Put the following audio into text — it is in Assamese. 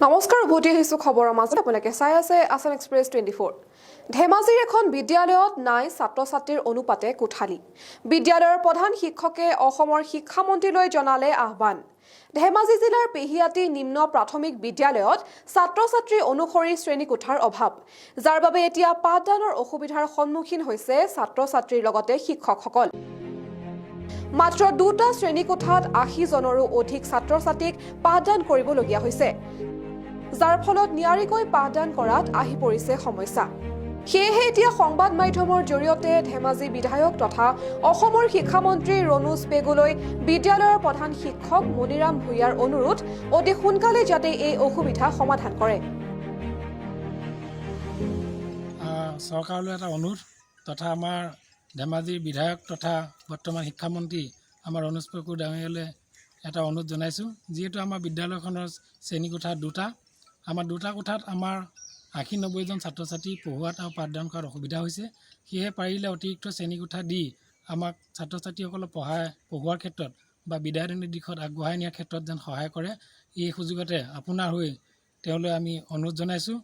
নমস্কাৰ উভতি আহিছো খবৰৰ মাজত আপোনালোকে চাই আছে আসাম এক্সপ্ৰেছ 24 ধেমাজিৰ এখন বিদ্যালয়ত নাই ছাত্ৰ-ছাত্ৰীৰ অনুপাতে কোঠালি বিদ্যালয়ৰ প্ৰধান শিক্ষকে অসমৰ শিক্ষামন্ত্ৰীলৈ জনালে আহ্বান ধেমাজি জিলাৰ পেহিয়াতি নিম্ন প্ৰাথমিক বিদ্যালয়ত ছাত্ৰ-ছাত্ৰী অনুসৰি শ্ৰেণী কোঠাৰ অভাৱ যাৰ বাবে এতিয়া পাঠদানৰ অসুবিধাৰ সন্মুখীন হৈছে ছাত্ৰ-ছাত্ৰীৰ লগতে শিক্ষকসকল মাত্ৰ দুটা শ্ৰেণী কোঠাত ৮০ জনৰো অধিক ছাত্ৰ-ছাত্ৰীক পাঠদান কৰিবলগীয়া হৈছে যাৰ ফলত নিয়াৰিকৈ পাঠদান কৰাত আহি পৰিছে সমস্যা সেয়েহে এতিয়া সংবাদ মাধ্যমৰ জৰিয়তে ধেমাজি বিধায়ক তথা অসমৰ শিক্ষামন্ত্ৰী ৰণোজ পেগুলৈ বিদ্যালয়ৰ প্ৰধান শিক্ষক মনিৰাম ভূঞাৰ অনুৰোধ অতি সোনকালে যাতে এই অসুবিধা সমাধান কৰে চৰকাৰলৈ এটা অনুৰোধ তথা আমাৰ ধেমাজিৰ বিধায়ক তথা বৰ্তমান শিক্ষামন্ত্ৰী আমাৰ ৰণোজ পেগু ডাঙৰীয়ালৈ এটা অনুৰোধ জনাইছোঁ যিহেতু আমাৰ বিদ্যালয়খনৰ শ্ৰেণীকোঠা দুটা আমাৰ দুটা কোঠাত আমাৰ ৮০-৯০ জন ছাত্ৰ-ছাত্ৰী পঢ়ুৱাত আৰু পাঠদান কৰাত অসুবিধা হৈছে সেয়ে পাৰিলে অতিৰিক্ত শ্ৰেণীকোঠা দি আমাক ছাত্ৰ-ছাত্ৰীসকলক পঢ়ুৱাৰ ক্ষেত্ৰত বা বিদ্যায়তনিক দিশত আগবঢ়াই নিয়াৰ ক্ষেত্ৰত যেন সহায় কৰে এই সুযোগতে আপোনাৰ হৈ তেওঁলৈ আমি অনুৰোধ জনাইছোঁ